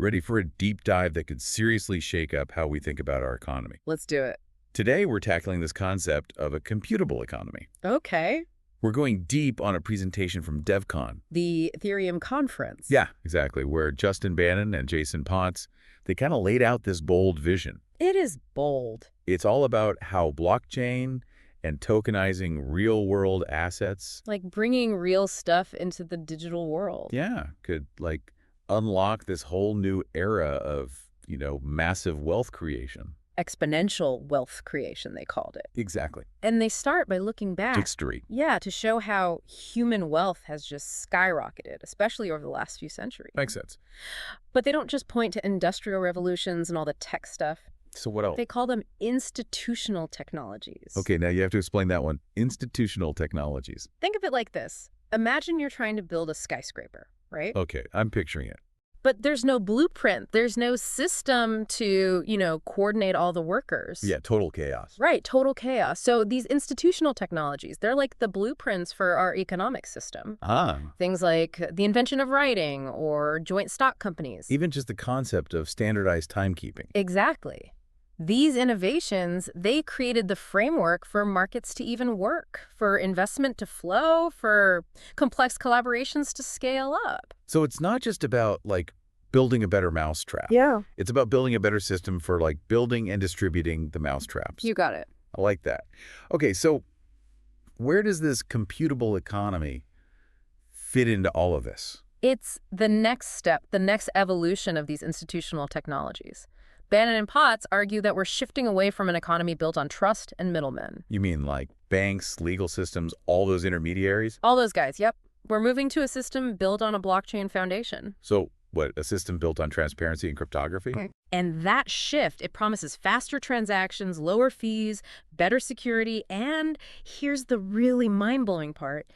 Ready for a deep dive that could seriously shake up how we think about our economy. Let's do it. Today, we're tackling this concept of a computable economy. Okay. We're going deep on a presentation from Devcon. The Ethereum conference. Yeah, exactly, where Justin Bannon and Jason Potts, they kind of laid out this bold vision. It is bold. It's all about how blockchain and tokenizing real-world assets, Like bringing real stuff into the digital world. yeah, could, unlock this whole new era of, massive wealth creation. Exponential wealth creation, they called it. Exactly. And they start by looking back. History. Yeah, to show how human wealth has just skyrocketed, especially over the last few centuries. Makes sense. But they don't just point to industrial revolutions and all the tech stuff. So what else? They call them institutional technologies. Okay, now you have to explain that one. Institutional technologies. Think of it like this. Imagine you're trying to build a skyscraper, right? Okay, I'm picturing it. But there's no blueprint. There's no system to, coordinate all the workers. Yeah, total chaos. Right, total chaos. So these institutional technologies, they're like the blueprints for our economic system. Ah. Things like the invention of writing or joint stock companies. Even just the concept of standardized timekeeping. Exactly. These innovations, they created the framework for markets to even work, for investment to flow, for complex collaborations to scale up. So it's not just about, building a better mousetrap. Yeah. It's about building a better system for, building and distributing the mousetraps. You got it. I like that. Okay, so where does this computable economy fit into all of this? It's the next step, the next evolution of these institutional technologies. Bannon and Potts argue that we're shifting away from an economy built on trust and middlemen. You mean banks, legal systems, all those intermediaries? All those guys, yep. We're moving to a system built on a blockchain foundation. So what, a system built on transparency and cryptography? And that shift, it promises faster transactions, lower fees, better security, and here's the really mind-blowing part,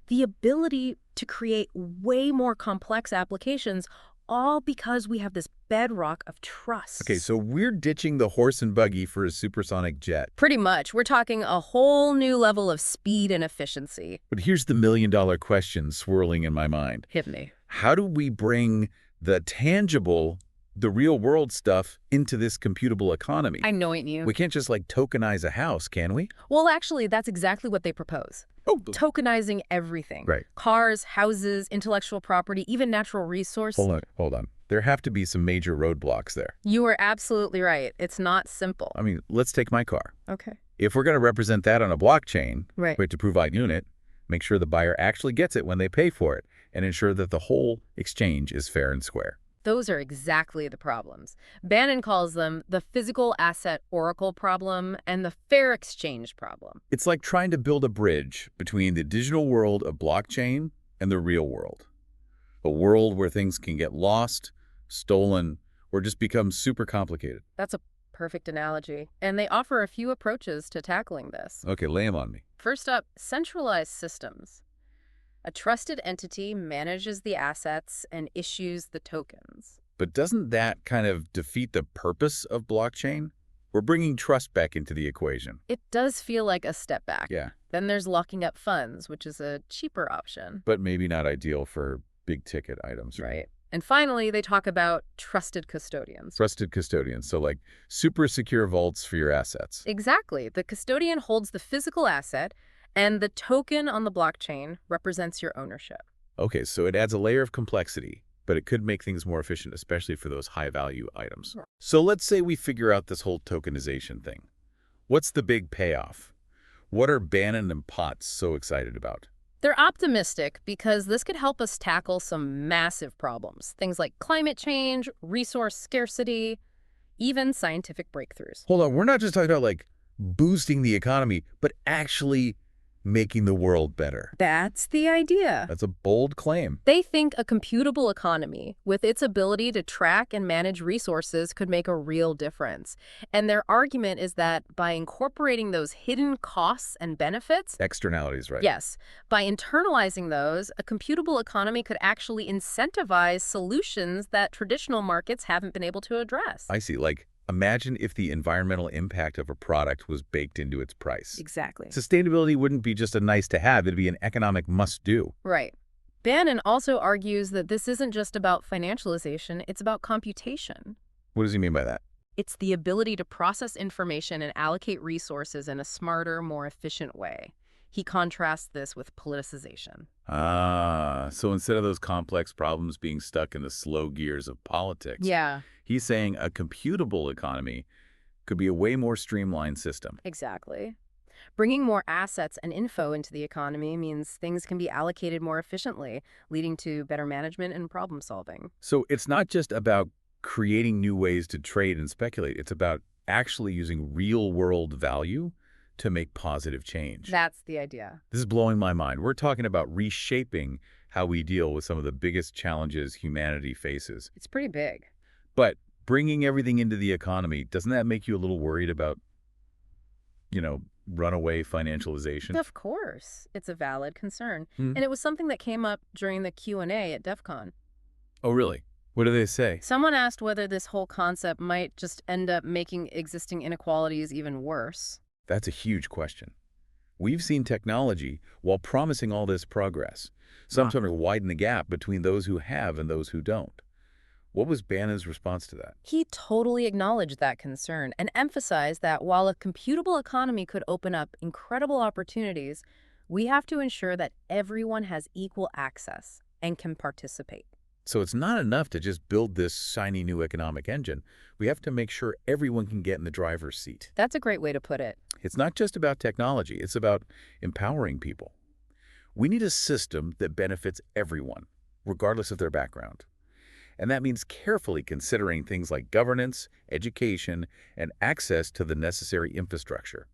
the ability to create way more complex applications, all because we have this bedrock of trust. Okay, so we're ditching the horse and buggy for a supersonic jet. Pretty much. We're talking a whole new level of speed and efficiency. But here's the million-dollar question swirling in my mind. Hit me. How do we bring the tangible, the real-world stuff into this computable economy? I know it, you. We can't just, tokenize a house, can we? Well, actually, that's exactly what they propose. Oh, Tokenizing everything. right. Cars, houses, intellectual property, even natural resource. Hold on. There have to be some major roadblocks there. You are absolutely right. It's not simple. I mean, let's take my car. Okay. If we're going to represent that on a blockchain, Right. we have to provide unit, make sure the buyer actually gets it when they pay for it, and ensure that the whole exchange is fair and square. Those are exactly the problems. Bannon calls them the physical asset oracle problem and the fair exchange problem. It's like trying to build a bridge between the digital world of blockchain and the real world. A world where things can get lost, stolen, or just become super complicated. That's a perfect analogy. And they offer a few approaches to tackling this. Okay, lay them on me. First up, centralized systems. A trusted entity manages the assets and issues the tokens. But doesn't that kind of defeat the purpose of blockchain? We're bringing trust back into the equation. It does feel like a step back. Yeah. Then there's locking up funds, which is a cheaper option. But maybe not ideal for big-ticket items. Right. And finally, they talk about trusted custodians. Trusted custodians, so super secure vaults for your assets. Exactly. The custodian holds the physical asset, and the token on the blockchain represents your ownership. Okay, so it adds a layer of complexity, but it could make things more efficient, especially for those high-value items. Right. So let's say we figure out this whole tokenization thing. What's the big payoff? What are Bannon and Potts so excited about? They're optimistic because this could help us tackle some massive problems. Things like climate change, resource scarcity, even scientific breakthroughs. Hold on, we're not just talking about boosting the economy, but actually making the world better. That's the idea. That's a bold claim. They think a computable economy, with its ability to track and manage resources, could make a real difference. And their argument is that by incorporating those hidden costs and benefits, Externalities, right? yes, by internalizing those, a computable economy could actually incentivize solutions that traditional markets haven't been able to address. I see. Imagine if the environmental impact of a product was baked into its price. Exactly. Sustainability wouldn't be just a nice to have, it'd be an economic must-do. Right. Bannon also argues that this isn't just about financialization, it's about computation. What does he mean by that? It's the ability to process information and allocate resources in a smarter, more efficient way. He contrasts this with politicization. Ah, so instead of those complex problems being stuck in the slow gears of politics, Yeah, he's saying a computable economy could be a way more streamlined system. exactly. Bringing more assets and info into the economy means things can be allocated more efficiently, leading to better management and problem solving. So it's not just about creating new ways to trade and speculate. It's about actually using real-world value to make positive change. That's the idea. This is blowing my mind. We're talking about reshaping how we deal with some of the biggest challenges humanity faces. It's pretty big. But bringing everything into the economy, doesn't that make you a little worried about, runaway financialization? Of course, it's a valid concern. Hmm. And it was something that came up during the Q&A at Devcon. Oh, really? What do they say? Someone asked whether this whole concept might just end up making existing inequalities even worse. That's a huge question. We've seen technology, while promising all this progress, sometimes widen the gap between those who have and those who don't. What was Bannon's response to that? He totally acknowledged that concern and emphasized that while a computable economy could open up incredible opportunities, we have to ensure that everyone has equal access and can participate. So it's not enough to just build this shiny new economic engine. We have to make sure everyone can get in the driver's seat. That's a great way to put it. It's not just about technology. It's about empowering people. We need a system that benefits everyone, regardless of their background. And that means carefully considering things like governance, education, and access to the necessary infrastructure.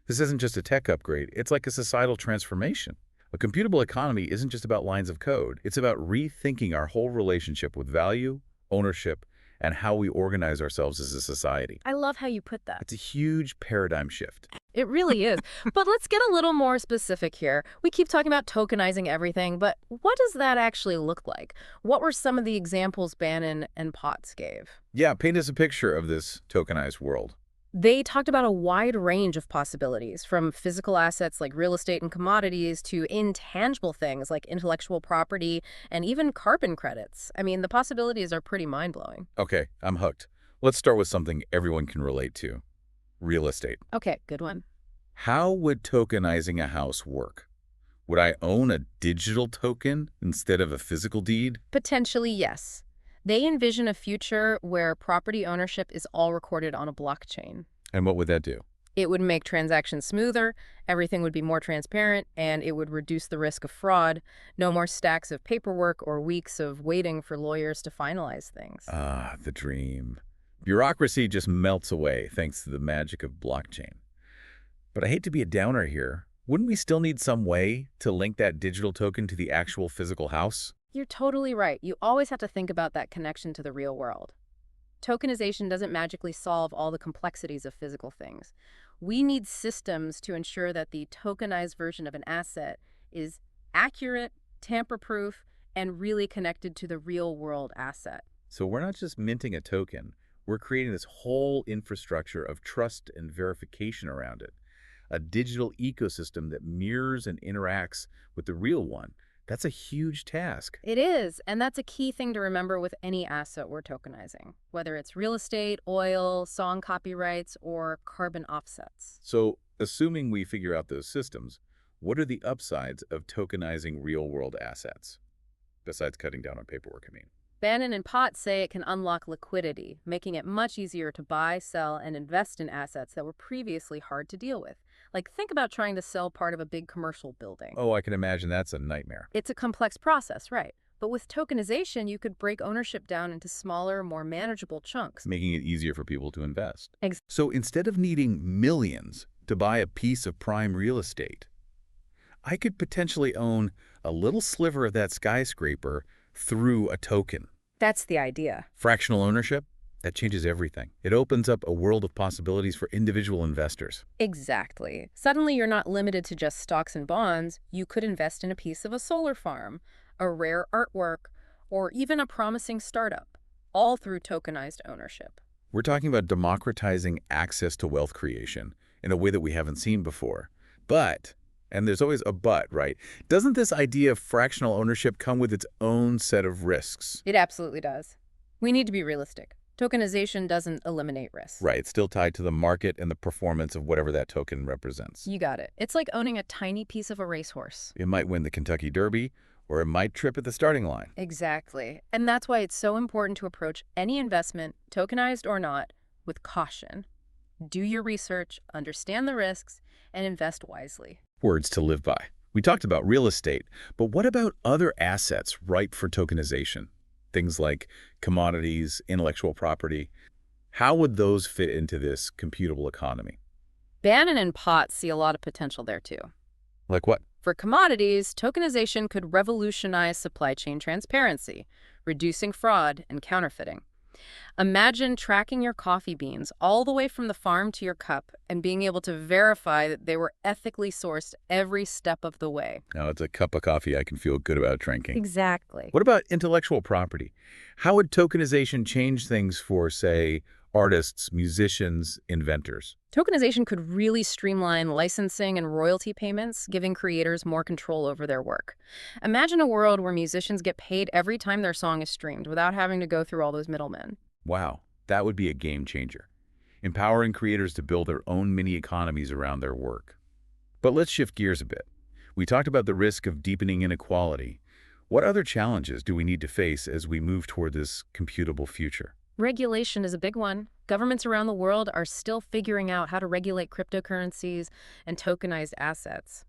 This isn't just a tech upgrade. It's like a societal transformation. A computable economy isn't just about lines of code. It's about rethinking our whole relationship with value, ownership, and how we organize ourselves as a society. I love how you put that. It's a huge paradigm shift. It really is. But let's get a little more specific here. We keep talking about tokenizing everything, but what does that actually look like? What were some of the examples Bannon and Potts gave? Yeah, paint us a picture of this tokenized world. They talked about a wide range of possibilities, from physical assets like real estate and commodities to intangible things like intellectual property and even carbon credits. I mean, the possibilities are pretty mind-blowing. Okay, I'm hooked. Let's start with something everyone can relate to. Real estate. Okay, good one. How would tokenizing a house work? Would I own a digital token instead of a physical deed? Potentially, yes. They envision a future where property ownership is all recorded on a blockchain. And what would that do? It would make transactions smoother, everything would be more transparent, and it would reduce the risk of fraud. No more stacks of paperwork or weeks of waiting for lawyers to finalize things. Ah, the dream. Bureaucracy just melts away thanks to the magic of blockchain. But I hate to be a downer here. Wouldn't we still need some way to link that digital token to the actual physical house? You're totally right. You always have to think about that connection to the real world. Tokenization doesn't magically solve all the complexities of physical things. We need systems to ensure that the tokenized version of an asset is accurate, tamper-proof, and really connected to the real-world asset. So we're not just minting a token. We're creating this whole infrastructure of trust and verification around it. A digital ecosystem that mirrors and interacts with the real one. That's a huge task. It is, and that's a key thing to remember with any asset we're tokenizing, whether it's real estate, oil, song copyrights, or carbon offsets. So, assuming we figure out those systems, what are the upsides of tokenizing real-world assets? Besides cutting down on paperwork, I mean. Bannon and Potts say it can unlock liquidity, making it much easier to buy, sell, and invest in assets that were previously hard to deal with. Like, think about trying to sell part of a big commercial building. Oh, I can imagine that's a nightmare. It's a complex process, right? But with tokenization, you could break ownership down into smaller, more manageable chunks. Making it easier for people to invest. Ex- So instead of needing millions to buy a piece of prime real estate, I could potentially own a little sliver of that skyscraper through a token. That's the idea. Fractional ownership? That changes everything. It opens up a world of possibilities for individual investors. Exactly. Suddenly, you're not limited to just stocks and bonds. You could invest in a piece of a solar farm, a rare artwork, or even a promising startup, all through tokenized ownership. We're talking about democratizing access to wealth creation in a way that we haven't seen before. But And there's always a but, right? Doesn't this idea of fractional ownership come with its own set of risks? It absolutely does. We need to be realistic. Tokenization doesn't eliminate risk. Right, it's still tied to the market and the performance of whatever that token represents. You got it. It's like owning a tiny piece of a racehorse. It might win the Kentucky Derby, or it might trip at the starting line. Exactly. And that's why it's so important to approach any investment, tokenized or not, with caution. Do your research, understand the risks, and invest wisely. Words to live by. We talked about real estate, but what about other assets ripe for tokenization? Things like commodities, intellectual property. How would those fit into this computable economy? Bannon and Potts see a lot of potential there too. Like what? For commodities, tokenization could revolutionize supply chain transparency, reducing fraud and counterfeiting. Imagine tracking your coffee beans all the way from the farm to your cup and being able to verify that they were ethically sourced every step of the way. Now, it's a cup of coffee I can feel good about drinking. Exactly. What about intellectual property? How would tokenization change things for, say, artists, musicians, inventors? Tokenization could really streamline licensing and royalty payments, giving creators more control over their work. Imagine a world where musicians get paid every time their song is streamed without having to go through all those middlemen. Wow, that would be a game changer. Empowering creators to build their own mini economies around their work. But let's shift gears a bit. We talked about the risk of deepening inequality. What other challenges do we need to face as we move toward this computable future? Regulation is a big one. Governments around the world are still figuring out how to regulate cryptocurrencies and tokenized assets.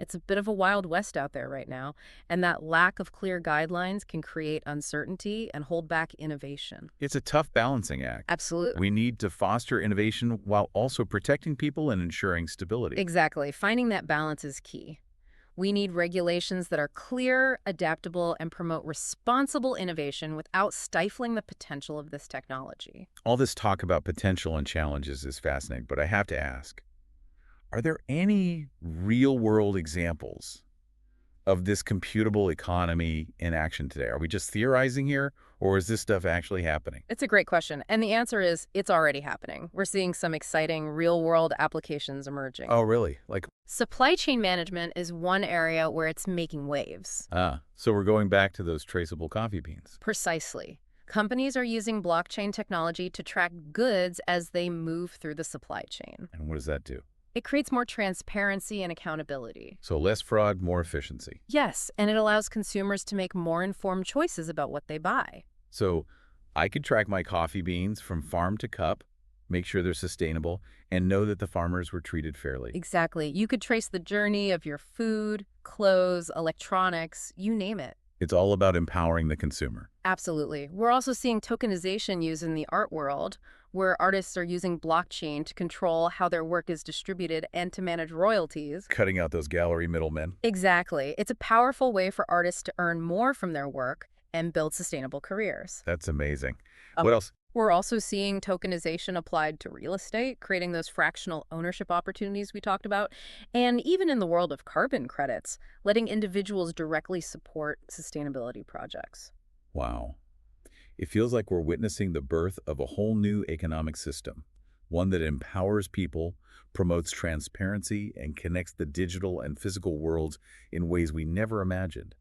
It's a bit of a wild west out there right now, and that lack of clear guidelines can create uncertainty and hold back innovation. It's a tough balancing act. Absolutely. We need to foster innovation while also protecting people and ensuring stability. Exactly. Finding that balance is key. We need regulations that are clear, adaptable, and promote responsible innovation without stifling the potential of this technology. All this talk about potential and challenges is fascinating, but I have to ask, are there any real-world examples of this computable economy in action today? Are we just theorizing here, or is this stuff actually happening? It's a great question, and the answer is it's already happening. We're seeing some exciting real-world applications emerging. Oh, really? Like, Supply chain management is one area where it's making waves. so we're going back to those traceable coffee beans. Precisely. Companies are using blockchain technology to track goods as they move through the supply chain. And what does that do? It creates more transparency and accountability. So less fraud, more efficiency. Yes, and it allows consumers to make more informed choices about what they buy. So I could track my coffee beans from farm to cup, make sure they're sustainable, and know that the farmers were treated fairly. Exactly. You could trace the journey of your food, clothes, electronics, you name it. It's all about empowering the consumer. Absolutely. We're also seeing tokenization used in the art world, where artists are using blockchain to control how their work is distributed and to manage royalties. Cutting out those gallery middlemen. Exactly. It's a powerful way for artists to earn more from their work and build sustainable careers. That's amazing. What else? We're also seeing tokenization applied to real estate, creating those fractional ownership opportunities we talked about, and even in the world of carbon credits, letting individuals directly support sustainability projects. Wow. It feels like we're witnessing the birth of a whole new economic system, one that empowers people, promotes transparency, and connects the digital and physical worlds in ways we never imagined.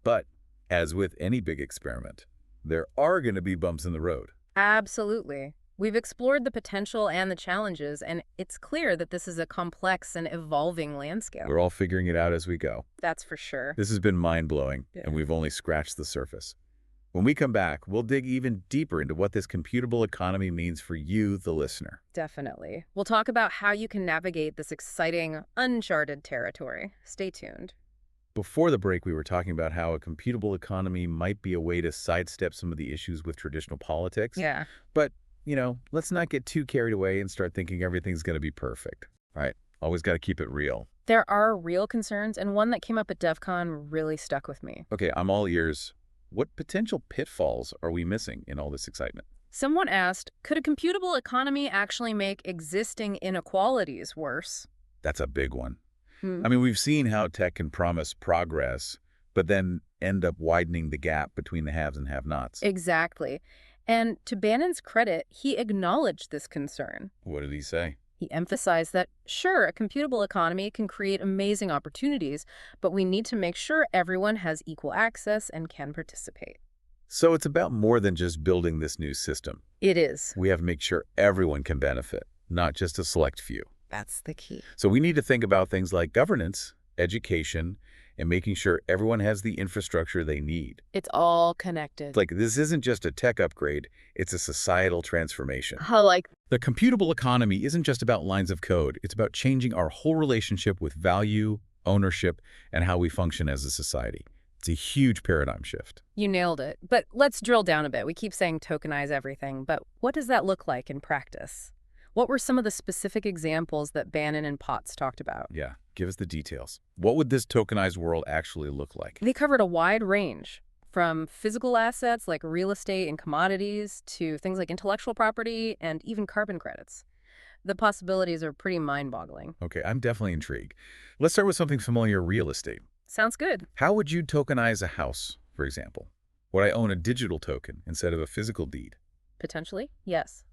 But, as with any big experiment, there are going to be bumps in the road. Absolutely. We've explored the potential and the challenges, and it's clear that this is a complex and evolving landscape. We're all figuring it out as we go. That's for sure. This has been mind-blowing, Yeah. and we've only scratched the surface. When we come back, we'll dig even deeper into what this computable economy means for you, the listener. Definitely. We'll talk about how you can navigate this exciting, uncharted territory. Stay tuned. Before the break, we were talking about how a computable economy might be a way to sidestep some of the issues with traditional politics. Yeah. But, let's not get too carried away and start thinking everything's going to be perfect, right? Always got to keep it real. There are real concerns, and one that came up at Devcon really stuck with me. Okay, I'm all ears. What potential pitfalls are we missing in all this excitement? Someone asked, could a computable economy actually make existing inequalities worse? That's a big one. I mean, we've seen how tech can promise progress, but then end up widening the gap between the haves and have-nots. Exactly. And to Bannon's credit, he acknowledged this concern. What did he say? He emphasized that, sure, a computable economy can create amazing opportunities, but we need to make sure everyone has equal access and can participate. So it's about more than just building this new system. It is. We have to make sure everyone can benefit, not just a select few. That's the key. So we need to think about things like governance, education, and making sure everyone has the infrastructure they need. It's all connected. Like, this isn't just a tech upgrade, it's a societal transformation. How like The computable economy isn't just about lines of code. It's about changing our whole relationship with value, ownership, and how we function as a society. It's a huge paradigm shift. you nailed it. But let's drill down a bit. We keep saying tokenize everything, but what does that look like in practice? What were some of the specific examples that Bannon and Potts talked about? Yeah, give us the details. What would this tokenized world actually look like? They covered a wide range, from physical assets like real estate and commodities to things like intellectual property and even carbon credits. The possibilities are pretty mind-boggling. Okay, I'm definitely intrigued. Let's start with something familiar, real estate. Sounds good. How would you tokenize a house, for example? Would I own a digital token instead of a physical deed? Potentially, yes.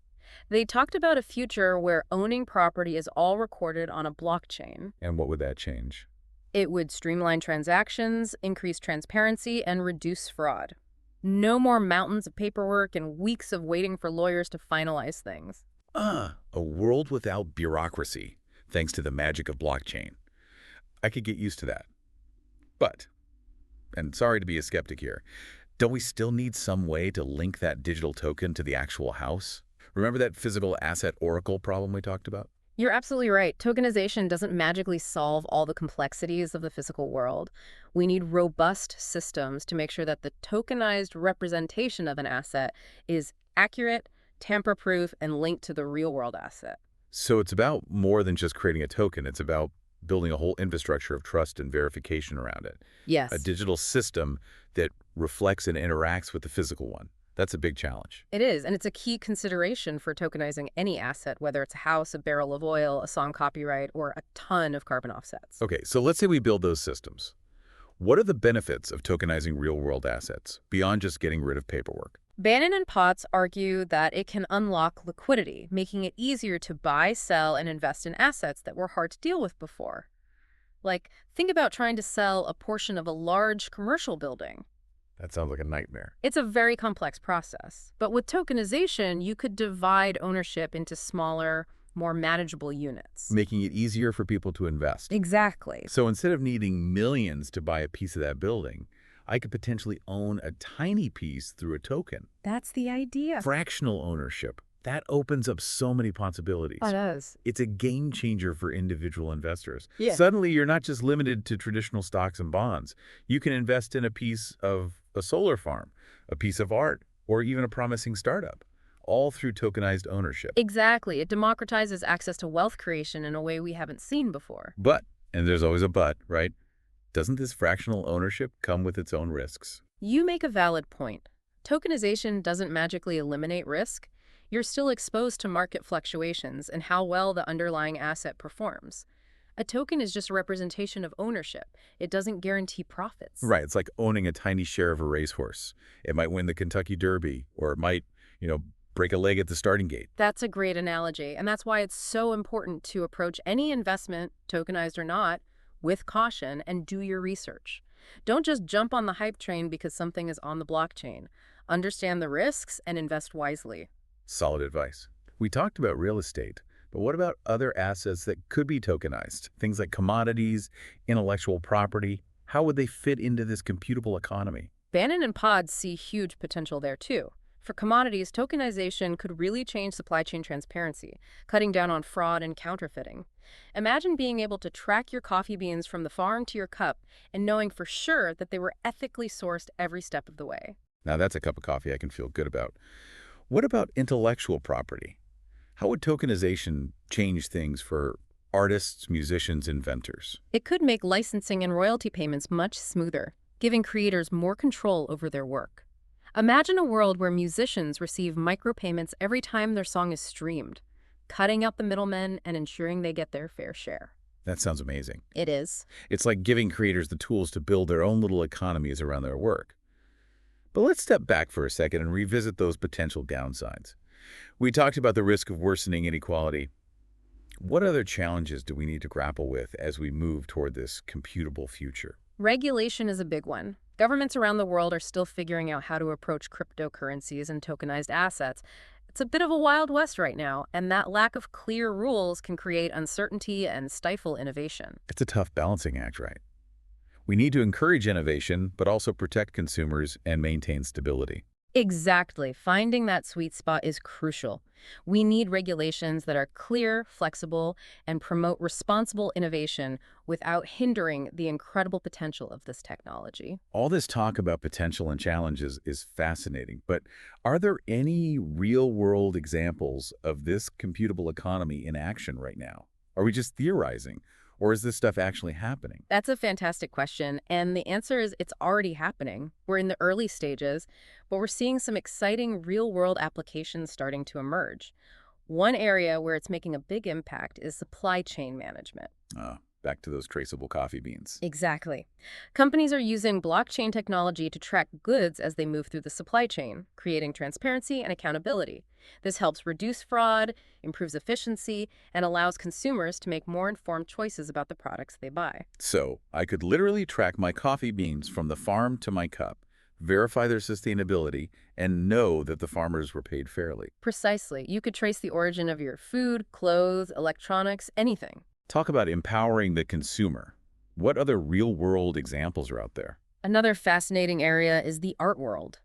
They talked about a future where owning property is all recorded on a blockchain. And what would that change? It would streamline transactions, increase transparency, and reduce fraud. No more mountains of paperwork and weeks of waiting for lawyers to finalize things. A world without bureaucracy, thanks to the magic of blockchain. I could get used to that. But, and sorry to be a skeptic here, don't we still need some way to link that digital token to the actual house? Remember that physical asset oracle problem we talked about? You're absolutely right. Tokenization doesn't magically solve all the complexities of the physical world. We need robust systems to make sure that the tokenized representation of an asset is accurate, tamper-proof, and linked to the real-world asset. So it's about more than just creating a token. It's about building a whole infrastructure of trust and verification around it. Yes, A digital system that reflects and interacts with the physical one. That's a big challenge. it is, and it's a key consideration for tokenizing any asset, whether it's a house, a barrel of oil, a song copyright, or a ton of carbon offsets. Okay, so let's say we build those systems. What are the benefits of tokenizing real-world assets, beyond just getting rid of paperwork? Bannon and Potts argue that it can unlock liquidity, making it easier to buy, sell, and invest in assets that were hard to deal with before. Like, think about trying to sell a portion of a large commercial building. That sounds like a nightmare. It's a very complex process. But with tokenization, you could divide ownership into smaller, more manageable units. Making it easier for people to invest. Exactly. So instead of needing millions to buy a piece of that building, I could potentially own a tiny piece through a token. That's the idea. Fractional ownership. That opens up so many possibilities. It does. It's a game changer for individual investors. Yeah. Suddenly, you're not just limited to traditional stocks and bonds. You can invest in a piece of a solar farm, a piece of art, or even a promising startup, all through tokenized ownership. Exactly. It democratizes access to wealth creation in a way we haven't seen before. But, and there's always a but, right? Doesn't this fractional ownership come with its own risks? You make a valid point. Tokenization doesn't magically eliminate risk. You're still exposed to market fluctuations and how well the underlying asset performs. A token is just a representation of ownership. It doesn't guarantee profits. Right, it's like owning a tiny share of a racehorse. It might win the Kentucky Derby, or it might, break a leg at the starting gate. That's a great analogy, and that's why it's so important to approach any investment, tokenized or not, with caution and do your research. Don't just jump on the hype train because something is on the blockchain. Understand the risks and invest wisely. Solid advice. We talked about real estate, but what about other assets that could be tokenized? Things like commodities, intellectual property. How would they fit into this computable economy? Bannon and Pod see huge potential there too. For commodities, tokenization could really change supply chain transparency, cutting down on fraud and counterfeiting. Imagine being able to track your coffee beans from the farm to your cup and knowing for sure that they were ethically sourced every step of the way. Now that's a cup of coffee I can feel good about. What about intellectual property? How would tokenization change things for artists, musicians, inventors? It could make licensing and royalty payments much smoother, giving creators more control over their work. Imagine a world where musicians receive micropayments every time their song is streamed, cutting out the middlemen and ensuring they get their fair share. That sounds amazing. It is. It's like giving creators the tools to build their own little economies around their work. But let's step back for a second and revisit those potential downsides. We talked about the risk of worsening inequality. What other challenges do we need to grapple with as we move toward this computable future? Regulation is a big one. Governments around the world are still figuring out how to approach cryptocurrencies and tokenized assets. It's a bit of a wild west right now, and that lack of clear rules can create uncertainty and stifle innovation. It's a tough balancing act, right? We need to encourage innovation, but also protect consumers and maintain stability. Exactly. Finding that sweet spot is crucial. We need regulations that are clear, flexible, and promote responsible innovation without hindering the incredible potential of this technology. All this talk about potential and challenges is fascinating, but are there any real-world examples of this computable economy in action right now? Are we just theorizing, or is this stuff actually happening? That's a fantastic question, and the answer is it's already happening. We're in the early stages, but we're seeing some exciting real-world applications starting to emerge. One area where it's making a big impact is supply chain management. Back to those traceable coffee beans. Exactly. Companies are using blockchain technology to track goods as they move through the supply chain, creating transparency and accountability. This helps reduce fraud, improves efficiency, and allows consumers to make more informed choices about the products they buy. So I could literally track my coffee beans from the farm to my cup, verify their sustainability, and know that the farmers were paid fairly. Precisely. You could trace the origin of your food, clothes, electronics, anything. Talk about empowering the consumer. What other real-world examples are out there? Another fascinating area is the art world.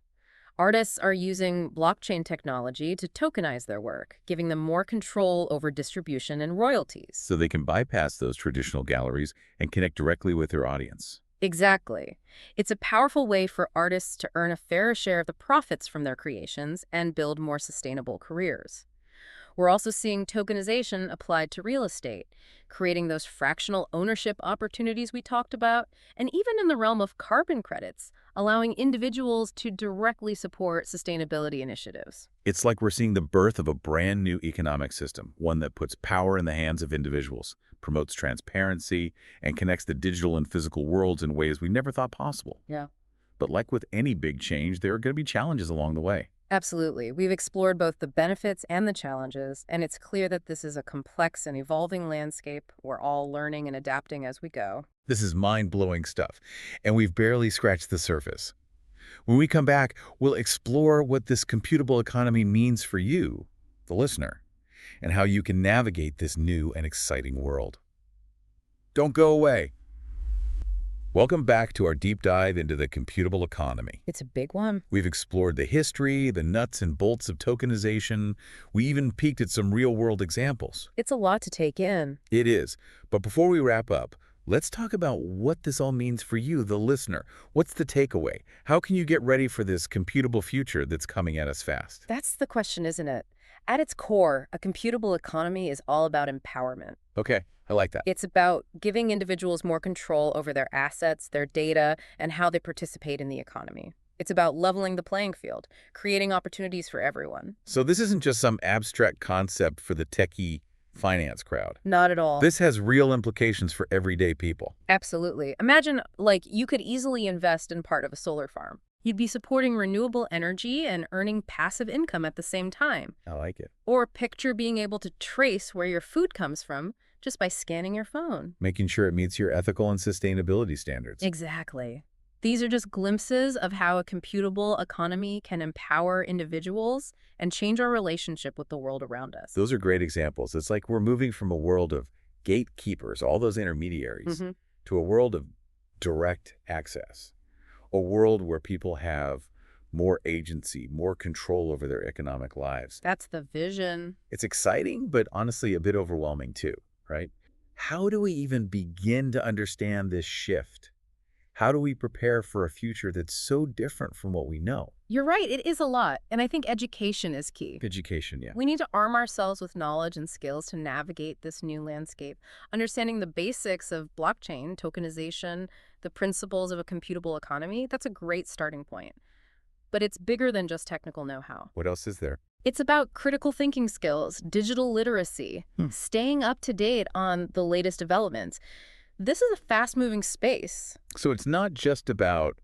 Artists are using blockchain technology to tokenize their work, giving them more control over distribution and royalties. So they can bypass those traditional galleries and connect directly with their audience. Exactly. It's a powerful way for artists to earn a fairer share of the profits from their creations and build more sustainable careers. We're also seeing tokenization applied to real estate, creating those fractional ownership opportunities we talked about, and even in the realm of carbon credits, allowing individuals to directly support sustainability initiatives. It's like we're seeing the birth of a brand new economic system, one that puts power in the hands of individuals, promotes transparency, and connects the digital and physical worlds in ways we never thought possible. Yeah. But like with any big change, there are going to be challenges along the way. Absolutely. We've explored both the benefits and the challenges, and it's clear that this is a complex and evolving landscape. We're all learning and adapting as we go. This is mind-blowing stuff, and we've barely scratched the surface. When we come back, we'll explore what this computable economy means for you, the listener, and how you can navigate this new and exciting world. Don't go away. Welcome back to our deep dive into the computable economy. It's a big one. We've explored the history, the nuts and bolts of tokenization. We even peeked at some real-world examples. It's a lot to take in. It is. But before we wrap up, let's talk about what this all means for you, the listener. What's the takeaway? How can you get ready for this computable future that's coming at us fast? That's the question, isn't it? At its core, a computable economy is all about empowerment. Okay, I like that. It's about giving individuals more control over their assets, their data, and how they participate in the economy. It's about leveling the playing field, creating opportunities for everyone. So this isn't just some abstract concept for the techie finance crowd. Not at all. This has real implications for everyday people. Absolutely. Imagine, you could easily invest in part of a solar farm. You'd be supporting renewable energy and earning passive income at the same time. I like it. Or picture being able to trace where your food comes from just by scanning your phone. Making sure it meets your ethical and sustainability standards. Exactly. These are just glimpses of how a computable economy can empower individuals and change our relationship with the world around us. Those are great examples. It's like we're moving from a world of gatekeepers, all those intermediaries, to a world of direct access. A world where people have more agency, more control over their economic lives. That's the vision. It's exciting, but honestly a bit overwhelming too, right? How do we even begin to understand this shift? How do we prepare for a future that's so different from what we know? You're right, it is a lot, and I think education is key. Education, yeah. We need to arm ourselves with knowledge and skills to navigate this new landscape. Understanding the basics of blockchain, tokenization, the principles of a computable economy, that's a great starting point. But it's bigger than just technical know-how. What else is there? It's about critical thinking skills, digital literacy, staying up to date on the latest developments. This is a fast-moving space. So it's not just about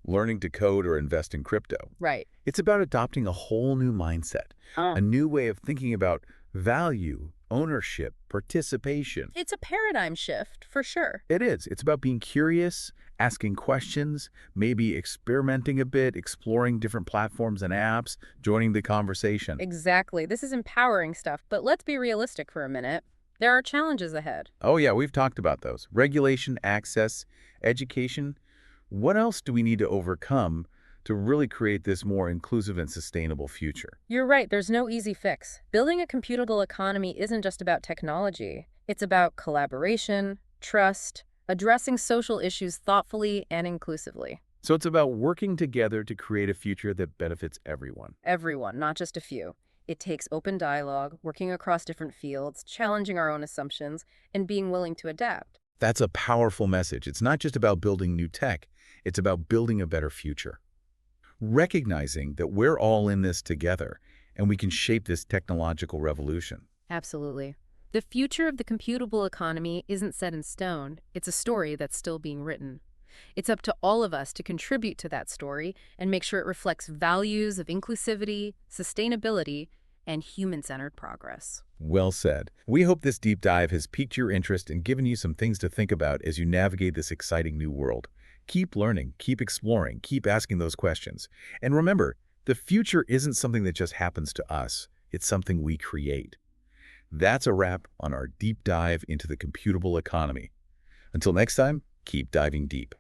learning to code or invest in crypto. Right. It's about adopting a whole new mindset, a new way of thinking about Value, ownership, participation. It's a paradigm shift, for sure. It is. It's about being curious, asking questions, maybe experimenting a bit, exploring different platforms and apps, joining the conversation. Exactly. This is empowering stuff, but let's be realistic for a minute. There are challenges ahead. Oh yeah, we've talked about those. Regulation, access, education. What else do we need to overcome to really create this more inclusive and sustainable future? You're right, there's no easy fix. Building a computable economy isn't just about technology. It's about collaboration, trust, addressing social issues thoughtfully and inclusively. So it's about working together to create a future that benefits everyone. Everyone, not just a few. It takes open dialogue, working across different fields, challenging our own assumptions, and being willing to adapt. That's a powerful message. It's not just about building new tech, it's about building a better future. Recognizing that we're all in this together and we can shape this technological revolution. Absolutely. The future of the computable economy isn't set in stone. It's a story that's still being written. It's up to all of us to contribute to that story and make sure it reflects values of inclusivity, sustainability, and human-centered progress. Well said. We hope this deep dive has piqued your interest and given you some things to think about as you navigate this exciting new world. Keep learning, keep exploring, keep asking those questions. And remember, the future isn't something that just happens to us. It's something we create. That's a wrap on our deep dive into the computable economy. Until next time, keep diving deep.